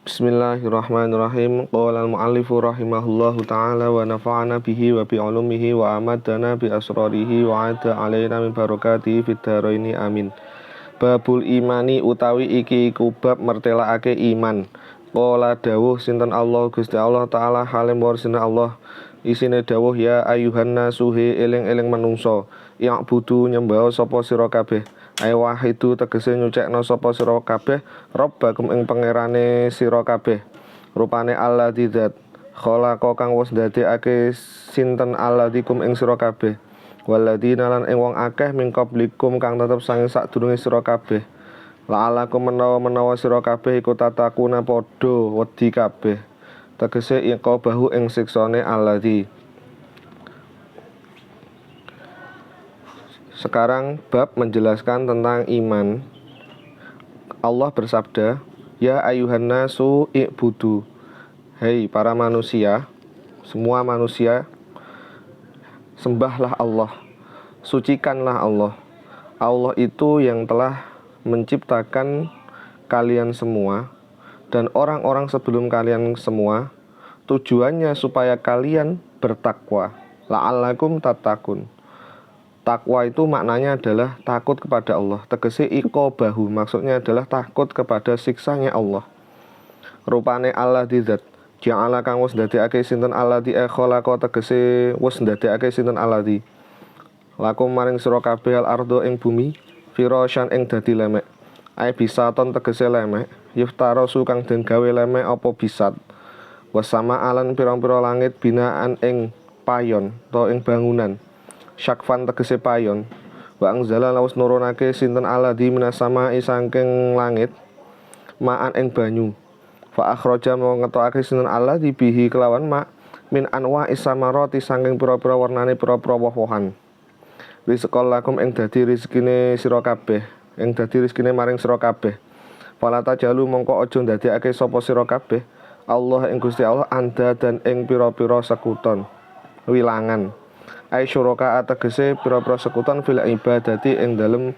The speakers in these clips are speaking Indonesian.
Bismillahirrahmanirrahim. Qala al-mu'allifu rahimahullahu ta'ala wa nafa'ana bihi wa bi ulumihi wa amadana bi asrarihi wa ada alaina min barakatihi fid dharaini amin. Babul imani utawi iki iku bab mertelakake iman. Qala dawuh sinten Allah Gusti Allah taala halim warsina Allah. Isine dawuh ya ayuhan nasuhe eling-eling manungsa. Yak budu nyembah sapa sira kabeh. Ai wahidu tegese nyucekno sapa sira kabeh robbakum ing pangerane sira kabeh. Rupane alladzi zat khalaqa kang wis ndadekake sinten alladikum ing sira kabeh. Waladina lan ing wong akeh min qablikum kang tetep sanging sadurunge sira kabeh. La'alakum menawa sira kabeh iku tatakuna padha wedi kabeh. Tegese iqa bahu ing siksane alladzi. Sekarang bab menjelaskan tentang iman. Allah bersabda, ya ayuhan nasu i'budu. Hei para manusia, semua manusia, sembahlah Allah, sucikanlah Allah. Allah itu yang telah menciptakan kalian semua dan orang-orang sebelum kalian semua. Tujuannya supaya kalian bertakwa. La'allakum tattaqun. Takwa itu maknanya adalah takut kepada Allah. Tegese iqabahu, maksudnya adalah takut kepada siksanya Allah. Rupane alladzi zat ja'ala kang wis ndadekake sinten alladzi khalaqa, tegese wis ndadekake sinten alladzi lakum maring sira kabeh al ardo ing bumi firasyan ing dadi lemek. Ai bisaton tegese lemek, yuftarosu kang den gawe lemek apa bisat. Wasama alan pira-pira langit binaan ing payon to ing bangunan. Syakfan tegese payon. Wa anzala lawas nurunake sinten alladzi minas samai saking langit ma'an ing banyu. Fa akhraja mau ngetokake sinten alladzi bihi kelawan ma min anwa isamarati saking pira-pira warnane pira-pira woh-wohan. Rizqal lakum ing dadi rezekine sira kabeh, ing dadi rezekine maring sira kabeh. Fala tajalu mongko aja ndadekake sapa sira kabeh Allah ing Gusti Allah anda dan ing pira-pira sekuton wilangan. Ai syuraka ategese pira-pira sekuton fil ibadati ing dalem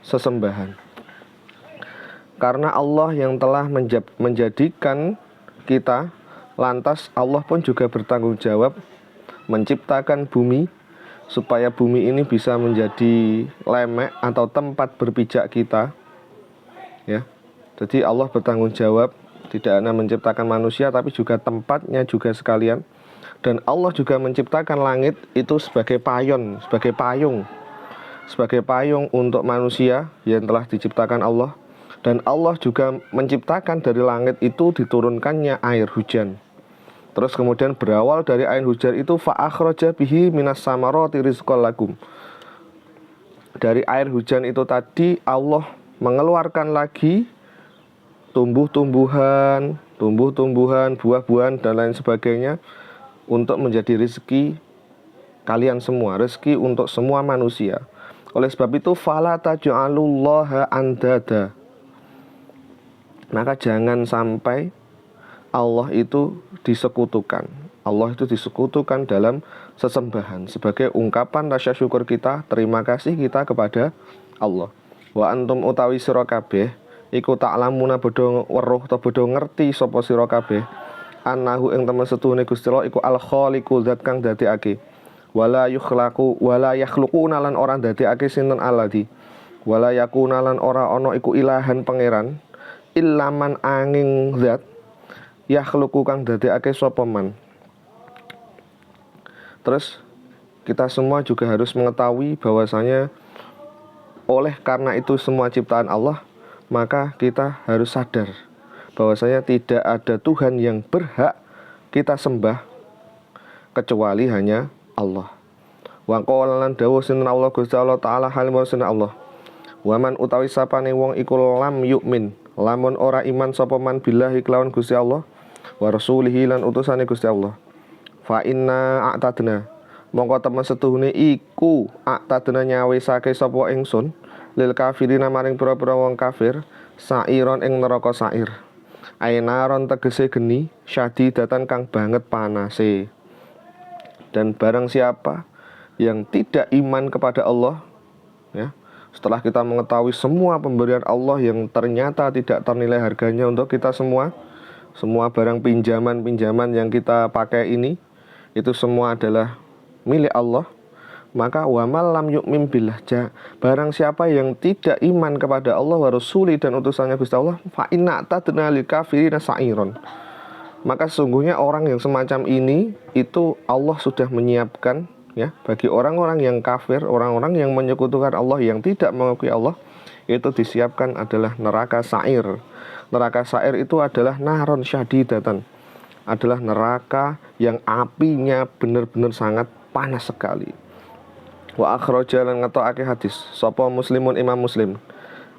sesembahan. Karena Allah yang telah menjadikan kita, lantas Allah pun juga bertanggung jawab menciptakan bumi supaya bumi ini bisa menjadi lemek atau tempat berpijak kita. Ya. Jadi Allah bertanggung jawab tidak hanya menciptakan manusia tapi juga tempatnya juga sekalian. Dan Allah juga menciptakan langit itu sebagai payon, sebagai payung untuk manusia yang telah diciptakan Allah. Dan Allah juga menciptakan dari langit itu diturunkannya air hujan. Terus kemudian berawal dari air hujan itu fa akhraja bihi minas samarati rizqal lakum. Dari air hujan itu tadi Allah mengeluarkan lagi tumbuh-tumbuhan, buah-buahan dan lain sebagainya untuk menjadi rezeki kalian semua, rezeki untuk semua manusia. Oleh sebab itu fala taj'alullaha andada. Maka jangan sampai Allah itu disekutukan. Allah itu disekutukan dalam sesembahan sebagai ungkapan rasa syukur kita, terima kasih kita kepada Allah. Wa antum utawi sira kabeh iku ta'lamuna bodho weruh ta bodho ngerti sapa sira kabeh annahu ing temen setuhune Gusti Allah iku al-khaliqu zat kang dadekake. Wala yakhluquna lan ora dadekake sinten alladzi. Wala yakuna lan ora ana iku ilahan pangeran illaman angin zat yakhluqu kang dadekake sapa man. Terus kita semua juga harus mengetahui bahwasanya oleh karena itu semua ciptaan Allah, maka kita harus sadar bahwasanya tidak ada Tuhan yang berhak kita sembah kecuali hanya Allah. Wa qala lan dawuh sinten Allah Gusti Allah taala halim sinten Allah. Wa man utawi sapane wong iku lam yukmin, lamun ora iman sapa man billahi kelawan Gusti Allah wa rasulihi lan utusane Gusti Allah. Fa inna a'tadna mongko temen setuhune iku a'tadna nyawisake sapa ingsun lil kafirina maring pira-pira wong kafir sairon ing neraka sair. Ainaron tegese geni syadidatan kang banget panase. Dan barang siapa yang tidak iman kepada Allah, ya, setelah kita mengetahui semua pemberian Allah yang ternyata tidak ternilai harganya untuk kita semua, semua barang pinjaman yang kita pakai ini itu semua adalah milik Allah. Maka wa lam yu'min billah, barang siapa yang tidak iman kepada Allah wa rasuli dan utusannya Gusti Allah, fa inna tadna lil kafirina sa'iron, maka sesungguhnya orang yang semacam ini itu Allah sudah menyiapkan ya bagi orang-orang yang kafir, orang-orang yang menyekutukan Allah, yang tidak mengakui Allah, itu disiapkan adalah neraka sa'ir. Neraka sa'ir itu adalah naron syadidatan, adalah neraka yang apinya benar-benar sangat panas sekali. Wa akhraja lan ngetokake hadis sapa Muslimun Imam Muslim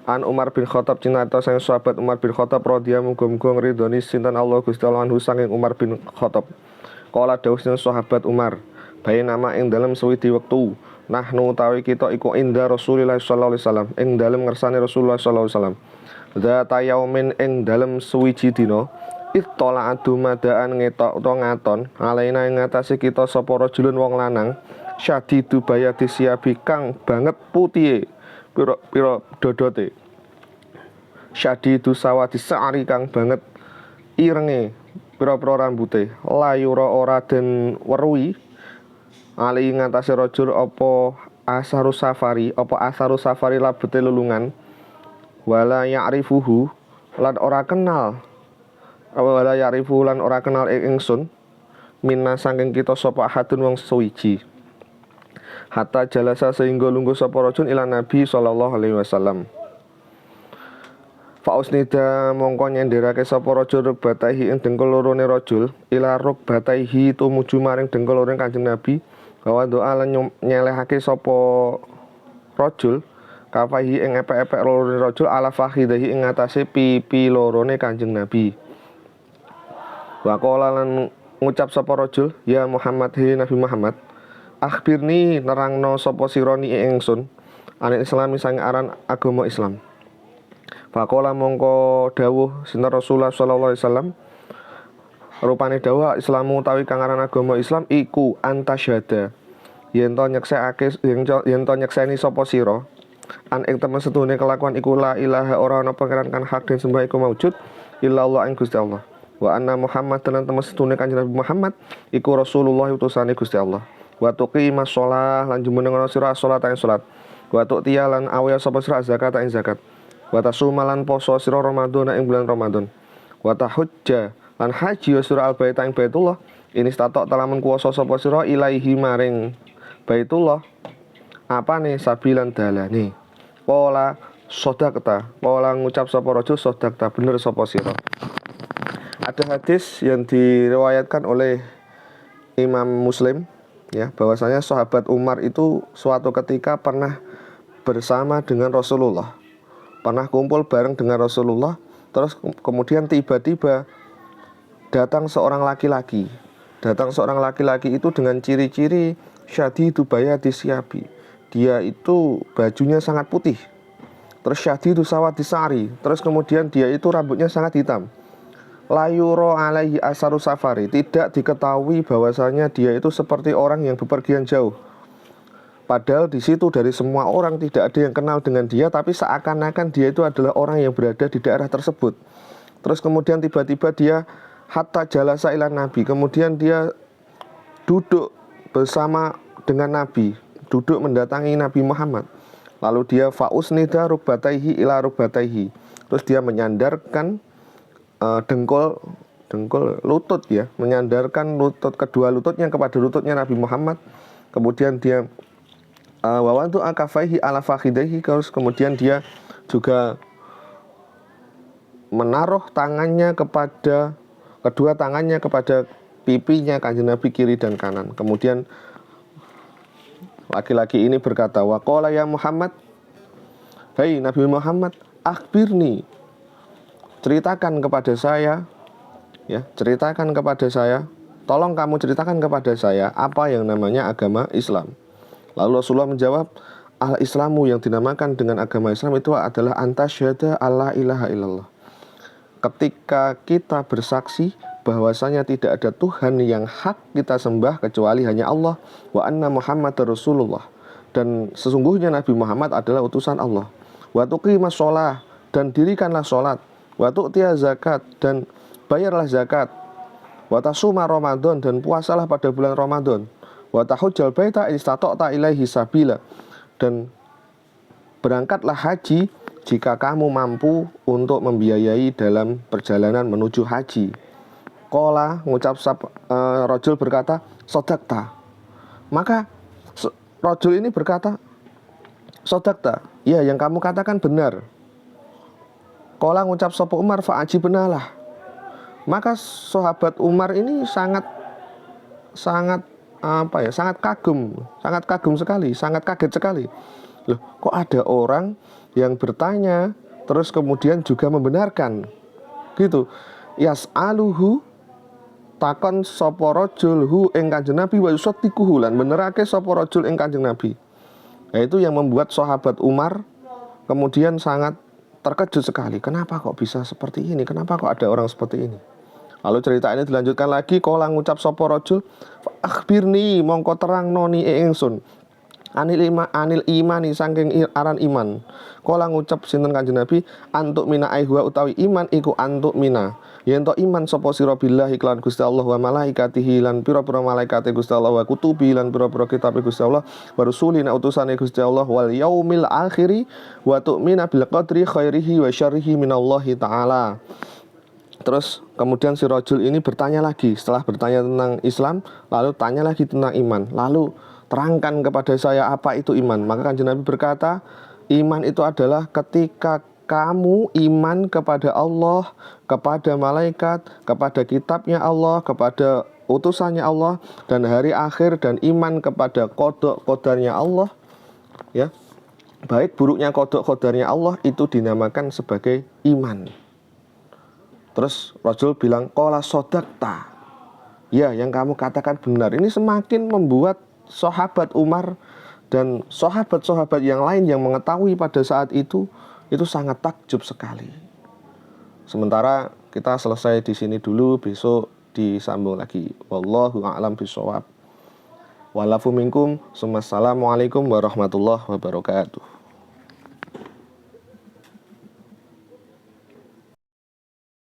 an Umar bin Khattab cinata sang sahabat Umar bin Khattab radhiyallahu muga-muga ngridoni sinten Allah Gusti Allah anhu saking Umar bin Khattab. Kala dawuh sahabat Umar, bae nama ing dalem suwidi wektu nahnu utawi kita iku inda Rasulillah sallallahu alaihi wasallam, ing dalem ngersane Rasulullah sallallahu alaihi wasallam. Dzata yaumin ing dalem suwiji dina ittala adumadaan ngetok utawa ngaton alaina ing ngatasi kita sapa rajulun wong lanang syadidu bayati siabi kang banget putihe pira dodote, syadidu sawadi sa'ri kang banget irenge pira-pira rambute, layura ora den weruhi ali ngatasi rajul apa asarus safari labete lelungan, wala ya'rifuhu lan ora kenal ingsun minna saking kita sapa hadun wong suwiji. Hatta jalasa sehingga lungguh sapa rajul ila Nabi sallallahu alaihi wasallam. Fa usnida mongko nyenderake sapa rajul rukbataihi ing dengkul lorone rajul ila rukbataihi tumuju maring dengkul lorone Kanjeng Nabi, bahwa doa lan nyelehake sapa rajul kafahi ing epek-epek lorone rajul ala fakhidahi ing atase pipi lorone Kanjeng Nabi. Wa qala lan ngucap sapa rajul, ya Muhammad, he Nabi Muhammad, akhbirni nerangno sapa sironi ingsun anil Islami sang aran agama Islam. Faqala mongko dawuh sinten Rasulullah sallallahu alaihi wasallam, rupane dawuh Islamu utawi kang aran agama Islam iku antasyhada, yen to nyekseni sapa sira an ing temen setune kelakuan iku la ilaha ora ana pangeran kang hak den sembah iku maujud illallah ing Gusti Allah, wa anna Muhammad lan temen setune Kanjeng Nabi Muhammad iku Rasulullah utusane Gusti Allah. Wa tuqimas shalah lan jumeneng sira salat ing salat, wa tu'tiya lan awe sapa sira zakat ing zakat, wa tasuma lan poso sira Ramadan ing bulan Ramadan, wa tahujja lan haji sira al bait ing Baitullah ini statok talamun kuwasa sapa sira ilaihi maring Baitullah apane sabilan dalane. Pola sodakta, pola ngucap sapa rajul sodakta, bener sapa sira. Ada hadis yang diriwayatkan oleh Imam Muslim ya, bahwasanya sahabat Umar itu suatu ketika pernah bersama dengan Rasulullah, pernah kumpul bareng dengan Rasulullah, terus kemudian tiba-tiba datang seorang laki-laki itu dengan ciri-ciri syadidu bayati siabi, dia itu bajunya sangat putih, terus syadidu sawadi sa'ri, terus kemudian dia itu rambutnya sangat hitam, layuro alaihi asaru safari, tidak diketahui bahwasanya dia itu seperti orang yang bepergian jauh. Padahal di situ dari semua orang tidak ada yang kenal dengan dia, tapi seakan-akan dia itu adalah orang yang berada di daerah tersebut. Terus kemudian tiba-tiba dia hatta jalasa ila Nabi, kemudian dia duduk bersama dengan Nabi, duduk mendatangi Nabi Muhammad. Lalu dia fausnida rukbataihi ila rukbataihi, terus dia menyandarkan dengkul lutut ya, menyandarkan kedua lututnya kepada lututnya Nabi Muhammad. Kemudian dia wawantu akafaihi ala fakhidahi, terus kemudian dia juga menaruh kedua tangannya kepada pipinya Kanjeng Nabi kiri dan kanan. Kemudian laki-laki ini berkata, waqala ya Muhammad, hai Nabi Muhammad, akhbirni, ceritakan kepada saya ya, tolong kamu ceritakan kepada saya apa yang namanya agama Islam. Lalu Rasulullah menjawab, al-Islamu yang dinamakan dengan agama Islam itu adalah antasyhada alla ilaha illallah, ketika kita bersaksi bahwasanya tidak ada Tuhan yang hak kita sembah kecuali hanya Allah, wa anna Muhammadar Rasulullah, dan sesungguhnya Nabi Muhammad adalah utusan Allah, wa tuqimas shalah, dan dirikanlah salat, wa tu'tiya zakat, dan bayarlah zakat, wa tasuma Ramadan, dan puasalah pada bulan Ramadan, wa tahujjal baita in istata'ta ilaihi sabila, dan berangkatlah haji jika kamu mampu untuk membiayai dalam perjalanan menuju haji. Qala, ngucap rajul berkata, sodakta. Maka rajul ini berkata, sodakta, ya yang kamu katakan benar. Qala, ngucap sapa Umar, fa'ajibnalah. Maka sahabat Umar ini sangat kagum sekali, sangat kaget sekali. Loh, kok ada orang yang bertanya terus kemudian juga membenarkan gitu. Yas'aluhu, takon sapa rajul hu ing Kanjeng Nabi, wa yusaddiquhu, lan benerake sapa rajul ing Kanjeng Nabi. Itu yang membuat sahabat Umar kemudian sangat terkejut sekali. Kenapa kok bisa seperti ini? Kenapa kok ada orang seperti ini? Lalu cerita ini dilanjutkan lagi. Qala, ngucap sapa rajul, akhbirni, mongko terang noni ingsun, anil imani, saking aran iman. Qala, ngucap sinten Kanjeng Nabi, antuk mina aihwa, utawi iman iku antuk mina, yen to iman sapa sira billahi lan Gusti Allah, wa malaikatihi, lan pira-pira malaikate Gusti Allah, wa kutubi, lan pira-pira kitabe Gusti Allah, wa rusulina, utusane Gusti Allah, wal yaumil akhiri, wa tu'mina bil qadri khairihi wa syarrihi minallahi ta'ala. Terus kemudian si rajul ini bertanya lagi, setelah bertanya tentang Islam, lalu tanya lagi tentang iman. Lalu terangkan kepada saya apa itu iman. Maka Kanjeng Nabi berkata, iman itu adalah ketika kamu iman kepada Allah, kepada malaikat, kepada kitabnya Allah, kepada utusannya Allah, dan hari akhir, dan iman kepada qada qadarnya Allah, ya, baik buruknya qada qadarnya Allah, itu dinamakan sebagai iman. Terus rajul bilang, qala sodakta, ya yang kamu katakan benar. Ini semakin membuat sahabat Umar dan sahabat-sahabat yang lain yang mengetahui pada saat itu sangat takjub sekali. Sementara kita selesai di sini dulu, besok disambung lagi. Wallahu a'lam bishawab. Walafu minkum. Assalamualaikum warahmatullahi wabarakatuh.